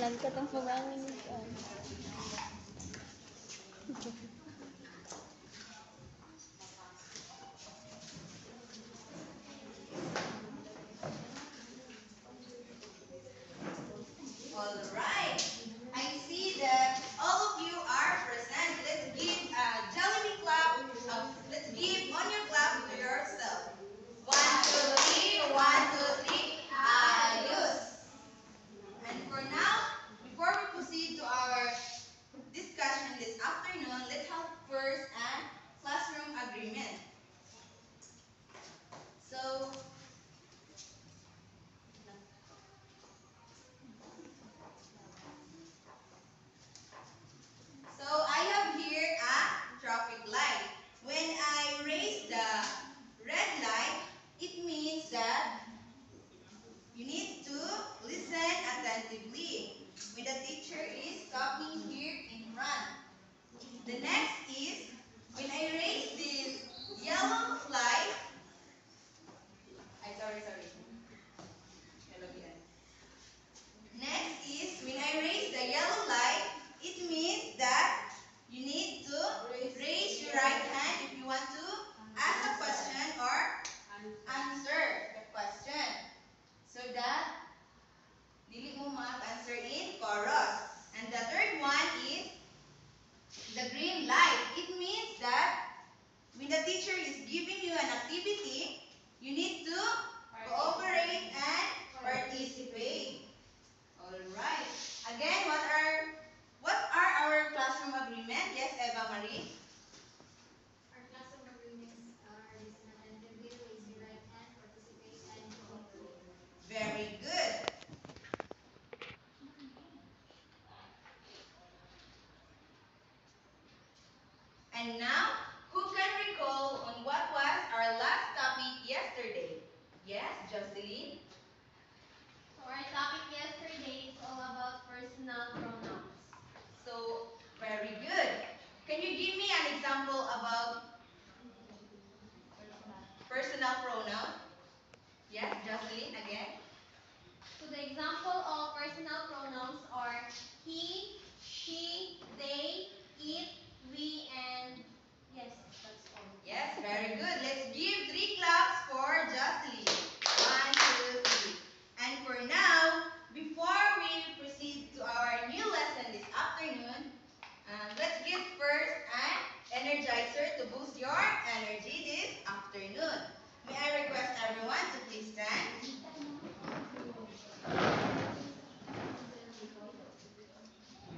Nagkatang pagangin ito. All right. I see that all of you are present. Let's give a Jollibee clap. Let's give on your clap to yourself. 1, 2, 3. 1, 2, 3. Ayos. And for now, before we proceed to our discussion this afternoon, let's have first a classroom agreement. So, I have here a traffic light. When I raise the red light, it means that you need to listen attentively when the teacher is talking here in front. The next is when I raise this yellow light. Sorry. Hello, Bian. Next is when I raise the yellow light, it means that you need to raise your right hand if you want to ask a question or answer the question. So that dili mo mag-answer in chorus. And the third one is the green light. It means that when the teacher is giving you an activity, you need to cooperate and participate. Alright. Again, what are our classroom agreement? Yes, Eva Marie? Our classroom agreements are listen attentively, raise your right hand, participate, and cooperate. Very good. And now, who can recall on what was our last topic yesterday? Yes, Jocelyn? So our topic yesterday is all about personal pronouns. So, very good. Can you give me an example about personal pronoun? Yes, Jocelyn, again. So the example of personal pronouns are he, she, they, it, we, and yes, that's all. Yes, very good. Let's give 3 claps for Jocelyn. 1, 2, 3. And for now, before we proceed to our new lesson this afternoon, let's give first an energizer to boost your energy this afternoon. May I request everyone to please stand?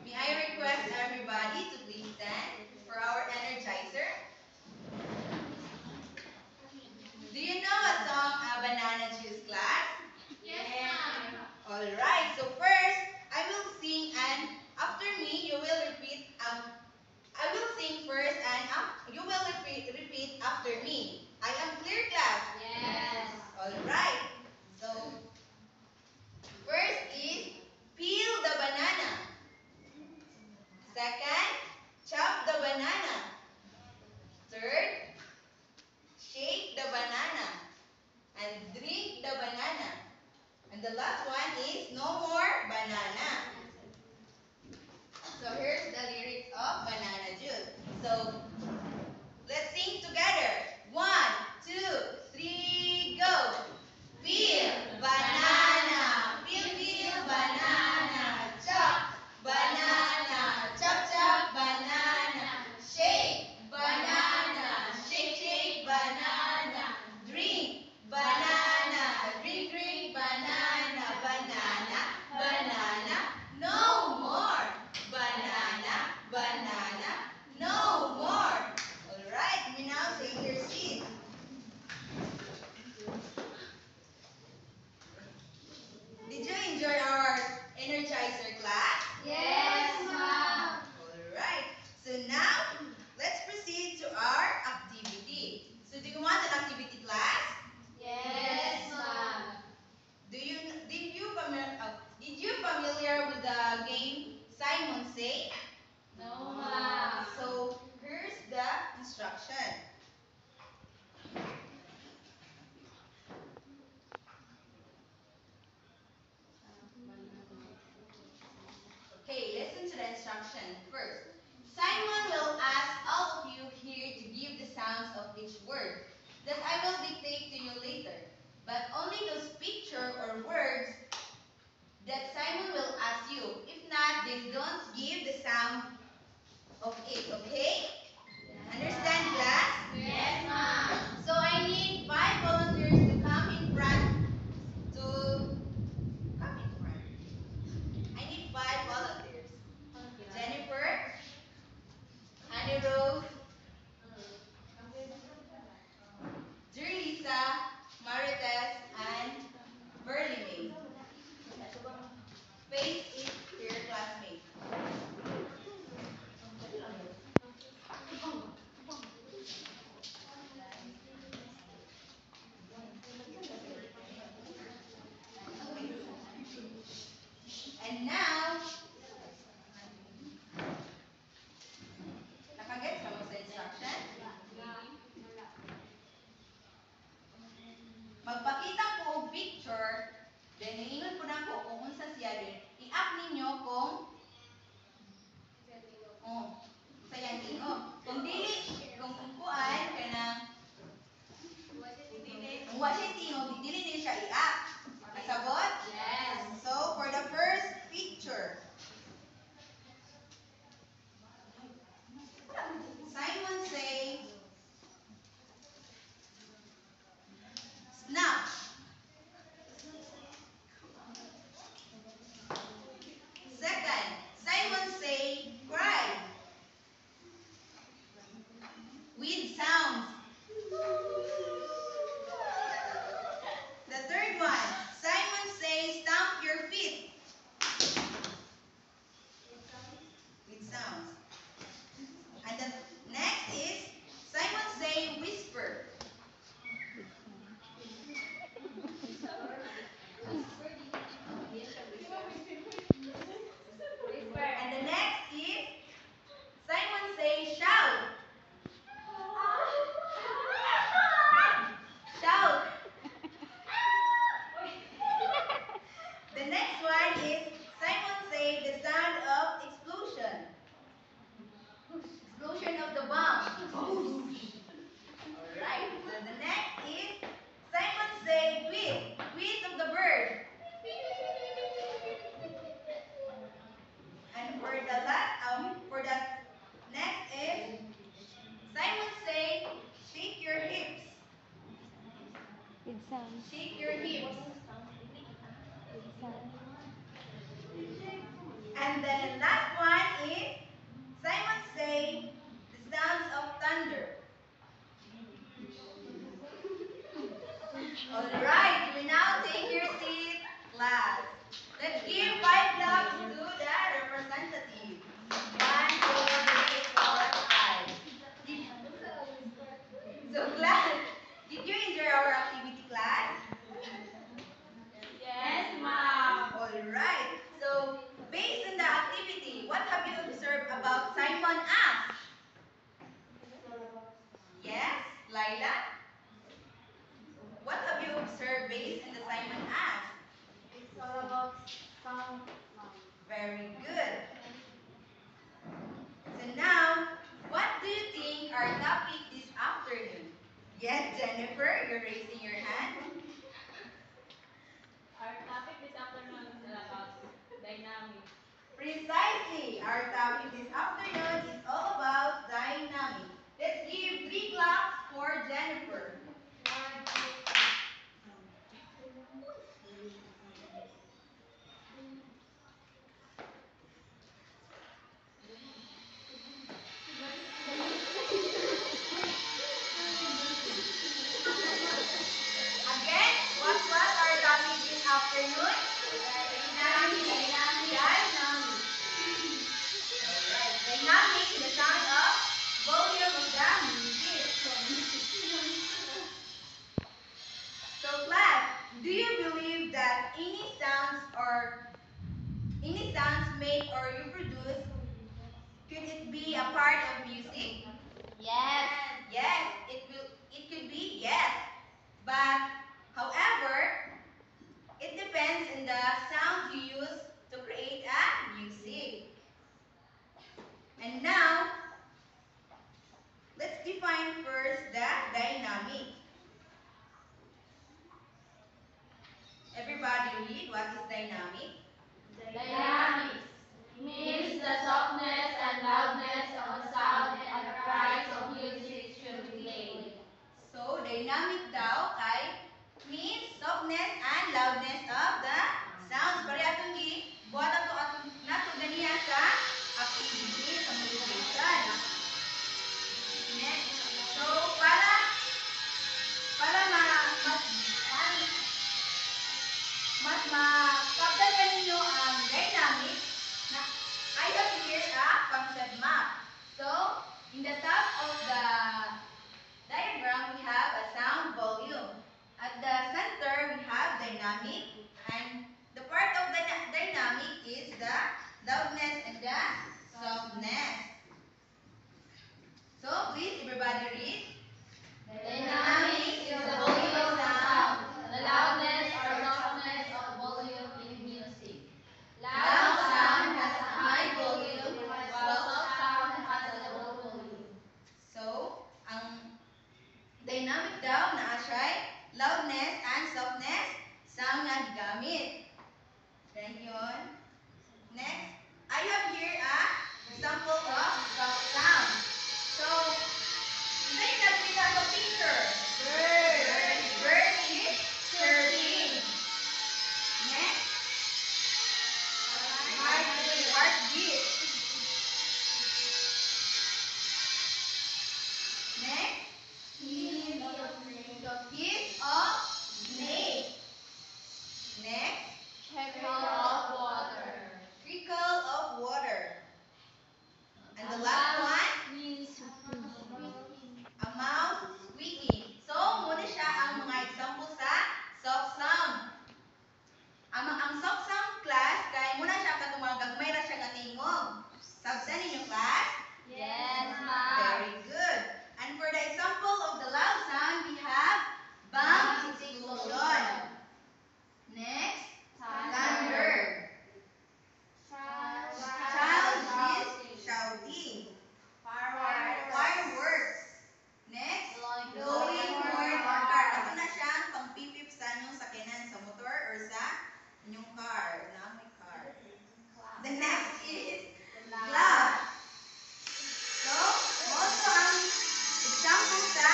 May I request everybody to please stand for our energizer? Do you know a song, Banana Juice, class? Yes, ma'am. Alright, so first, I will sing and after me, you will repeat. I will sing first and you will repeat after me. I am clear, class? Yes. Alright, so first is peel the banana. Second, chop the banana. Third, shake the banana. And drink the banana. And the last one is no more banana. So here's the lyrics of Banana Juice. So let's sing together. 1, 2, 3, go. Peel banana, peel banana, chop banana, chop banana, shake banana, shake banana, drink banana, drink banana, banana, no more banana, no more magpakita ko og picture, then niingon po na ko kung unsa siya din. I-up ninyo kung sayang tingog. Kung dili, kung kuan kanang kung wa siya tingog, dili din siya i-up. Kasabot? Yes. So, for the first picture, Simon say, snap. Second, Simon say, cry. With sounds. The third one, Simon say, stamp your feet. With sounds. And the next is, Simon say, whisper. And the next is, Simon say, shout. Shout. The next one is, Simon say, the sound of explosion. Explosion of the bomb. Alright, so the next is, Simon say, tweet. Tweet of the bird. And for the next is, Simon say, shake your hips. With sound. Shake your hips. With sound. And then last one is, Simon say, the sounds of thunder. Alright, you will now take your seat, class. Let's give 5 claps to the representative. 1, 2, 3, 4, 5. So class, did you enjoy our activity, class? Yes, ma'am. Alright, so based on the activity, what have you observed about Simon Ask? Yes, Laila? What have you observed based on the Simon Ask? It's all about sound, ma'am. Very good. So now, what do you think our topic this afternoon? Yes, Jennifer, you're raising your hand. Our topic this afternoon is about dynamics. Precisely, our topic this afternoon is all about dynamics. Let's give 3 claps for Jennifer. Again, what was our topic this afternoon? Dynamics. Alright, dynamics is the sound of volume of the music. So class, do you believe that any sounds made or you produce, could it be a part of music? Yes. Yes, it could be, yes. But however, it depends on the sound you use to create a music. And now, let's define first the dynamic. Everybody read what is dynamic? Dynamics means the softness and loudness of a sound and the price of music should be played. So, dynamic daw kay means softness and loudness of the sounds. Pare atong buhat atong nato ganiya sa activity sa motivation. Next. So, para mas makapdan and softness sound na gigamit. Then yun. Next, I have here a example of soft sound. So, say that we have a picture. Bird. Bird is chirping. Next, heartbeat. Next, hiss of snake. Next, Trickle of water. trickle of water. And the last one, a mouse squeaking. So, muna siya ang mga example sa soft sound. Ang soft sound class, kaya muna siya katong gagmay ra siya katingog. Sabta ninyo class? Yes, ma'am. Very good. And for the example of the loud sound, we have bomb explosion. Next, thunder. Child is shouting. Fireworks. Next, blowing horn or car. Ito na siya ang pangpipip sa inyong sakyanan sa motor or sa inyong car. Na may car. The next is clap. So, also ang example sa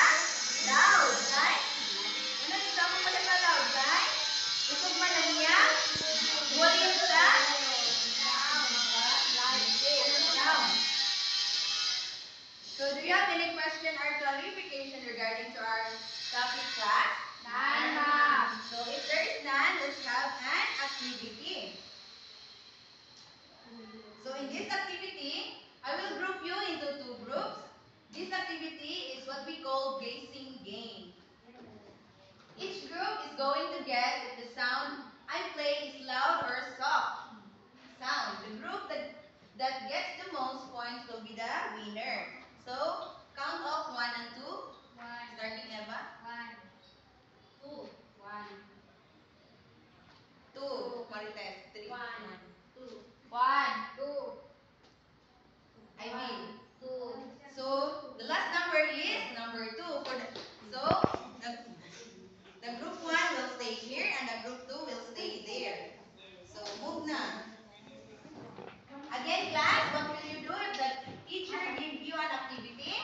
loud, right? Unang example pala sa loud, right? Usog man lang niya. Volume sa sound. So, do you have any question or clarification regarding to our topic class? None, ma'am. So, if there is none, let's have an activity. So, in this activity, I will group you into two groups. This activity is what we call guessing game. Each group is going to guess if the sound I play is loud or soft sound. The group that gets the most points will be the winner. So, count off 1 and 2. Starting Eva. 2. Marites. 3. 1, 2. Ivy. 2. So, the last number is number 2. So, the group 1 will stay here and the group 2 will stay there. So, move na. Again, class, what will you do if the teacher gives you an activity?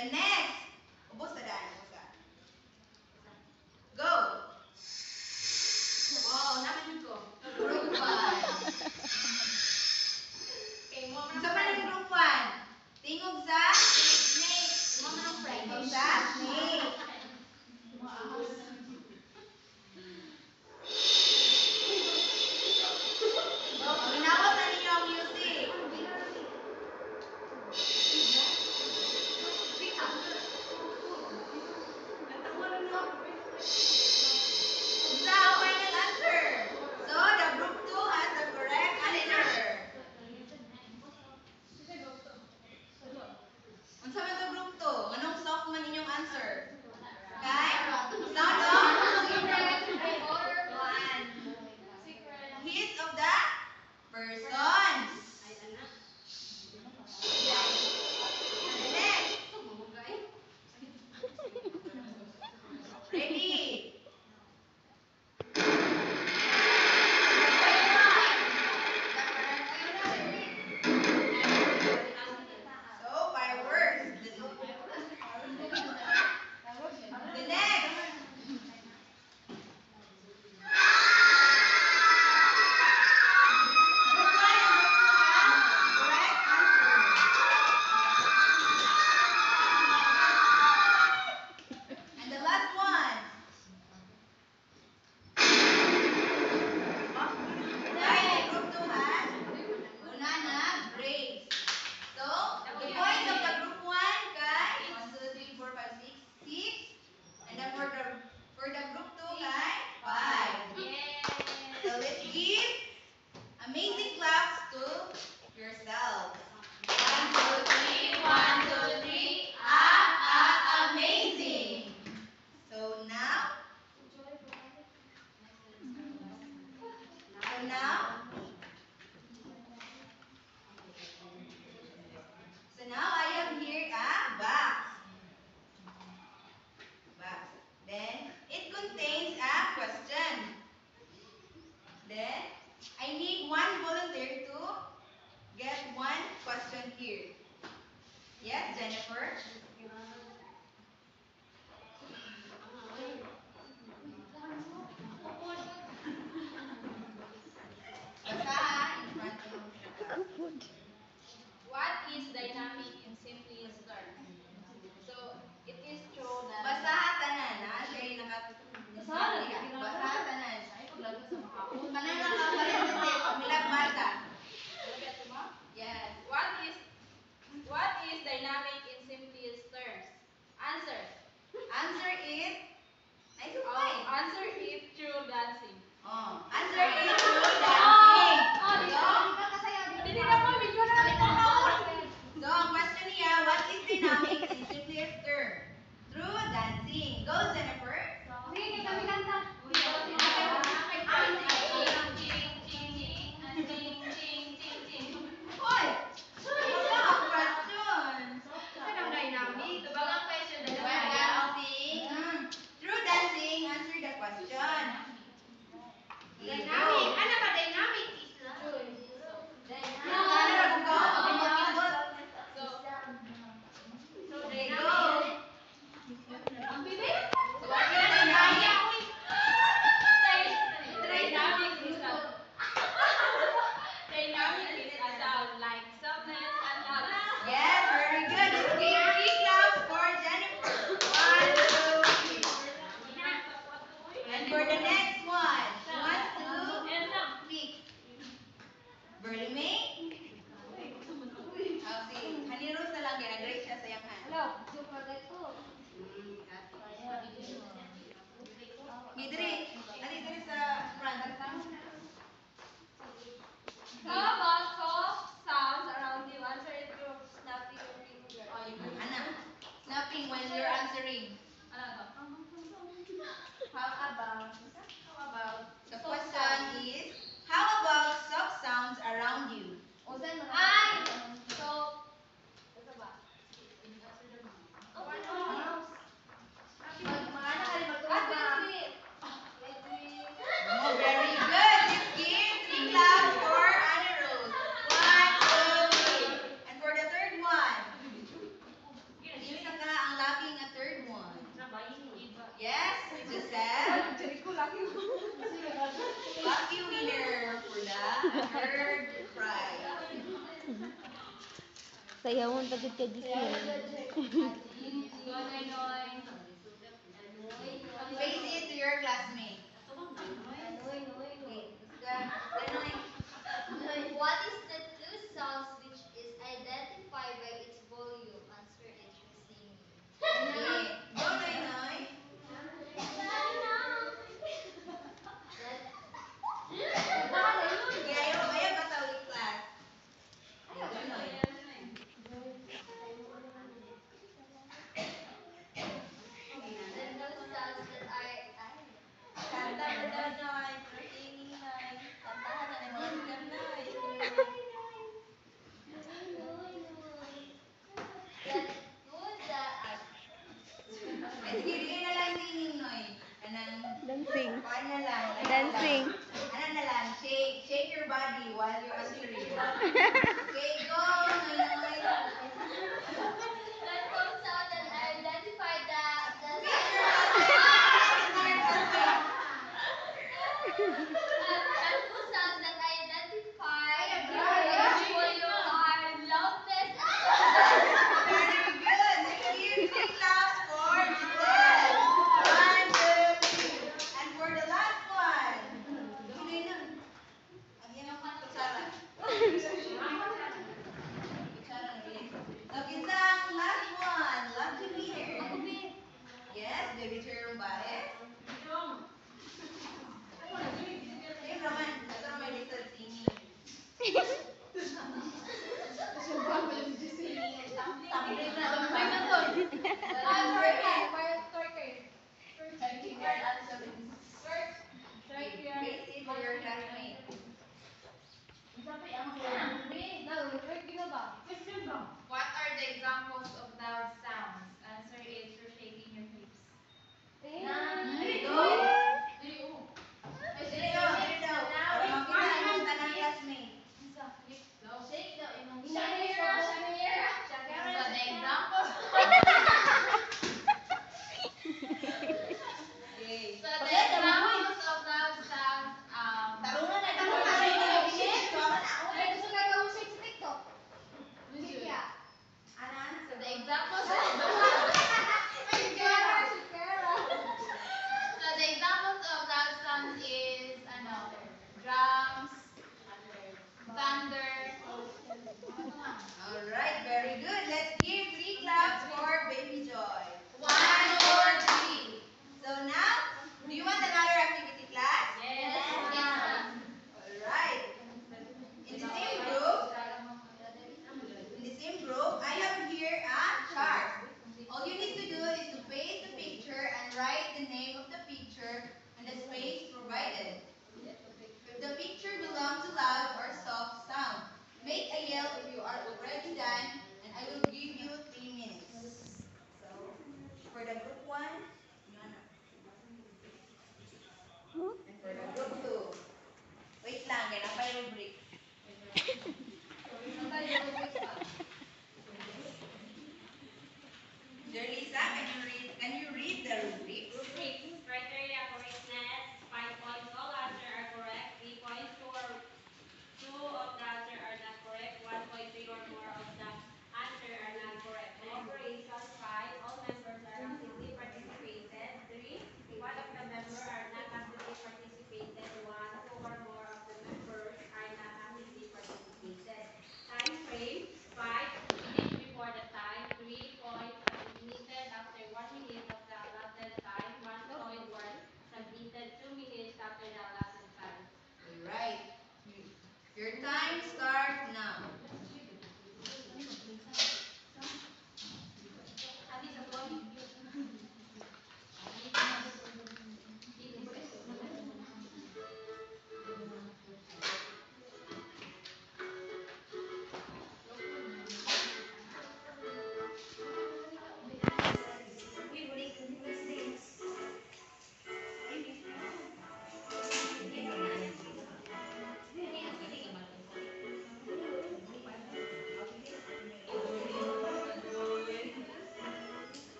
The next. Ubos na daan. Ubos ka. Go. Wow, naman ko. Group 1. Okay, mo Sa man ang group 1? Tingog sa snake. Mo man friend. tingog sa snake. Minawat na ninyo ang music. Sayawon pagod ka Giselle. Face it to your classmate. Okay, Danoy. What is the two sounds which is identified by its volume? Answer it singing. Okay. Go, Noy. Okay, ayaw basta with class. Okay, go, Noy. The two sounds that are Kanta mo daw, Noy. Pero singing, Noy. Kantahan na ni mo. Ikaw, Noy. Ay, sige, bigyan na lang singing, Noy. Anang, Dancing. kuhaan na lang. Dancing. Ano na lang, shake your body while you're answering. Okay, go, Noy, Noy. The two sounds that are identified the two sounds that identify which volume are loudness and Very good. Thank you. Big claps for Giselle. 1, 2, 3. And for the last one. Sino yun? Ang iyong kutsara.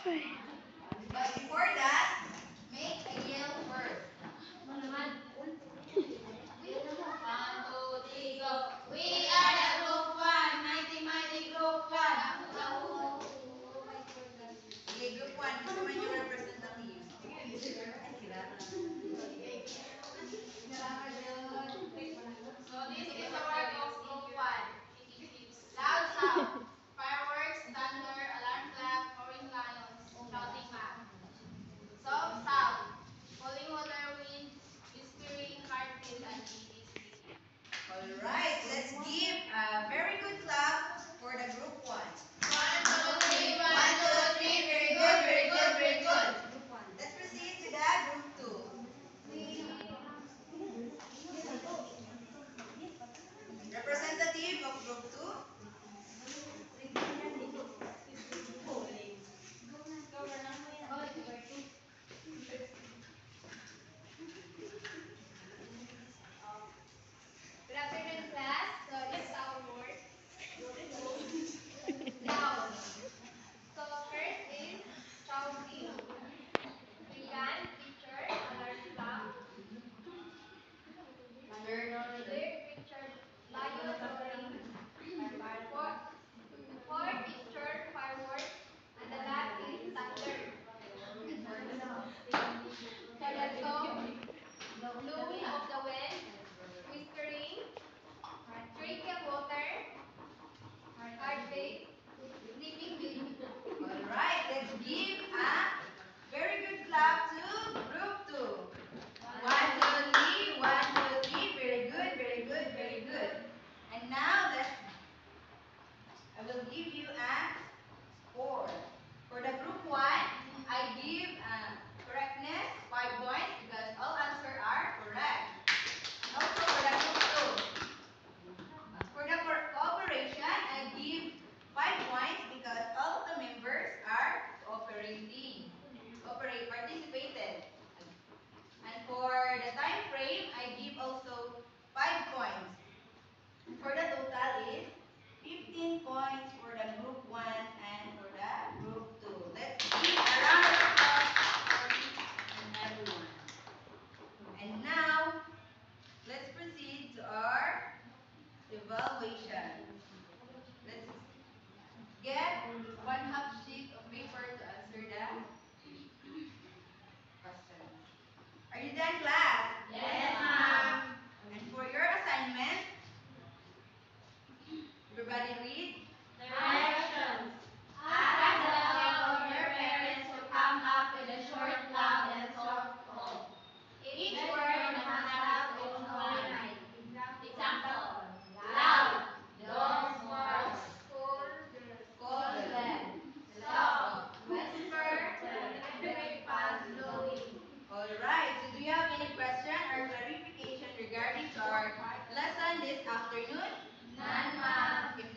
But before that, make a yell first. One, two, three, go. We are the group one, mighty, mighty group one. Sige, group 1. Gusto man yung representative. Ay, sila. So this is the work of group one. Loud sound, fireworks, thunder, alarm clock, roaring lions, shouting math. Soft sound, falling water, wind, whispering, heartbeat, and easy sleeping. Alright, let's give a very good clap for the group 1. 1, 2, 3, 1, 2, 3. Very good, very good, very good. Let's proceed to the group 2. Representative of group 2. Good afternoon, class. So this is our word. Loud. So first is shouting. Began, picture, alarm clock. Third picture, lion roaring. Fourth picture, fireworks. And the last is thunder. So blowing of the wind, whispering, drinking of water, heartbeat, sleeping beauty. Alright, let's give a very good clap to group 2. 1, 2, 3, 1, 2, 3. Very good, very good, very good. And now I will give you a score. For the group 1, I give correctness 5 points because all answers are correct. And also for the group 2, for the cooperation, I give 5 points because all of the members are participated. And for the time frame, I give also 5 points. And for the total is 15 points for the group 1 and for the group 2. Let's give a round of applause for each and everyone. And now, let's proceed to our evaluation. Let's get 1/2 sheet of paper to answer the questions. Are you done, class? Yes, ma'am. And for your assignment, everybody read. Directions. Ask the help of your parents to come up with a short, loud, and soft poem. Each word must have its own line. Example: loud, dogs bark. Cold. Soft, whisper, electric fast blowing. Alright, so do you have any question or clarification regarding to our lesson this afternoon? None, ma'am. If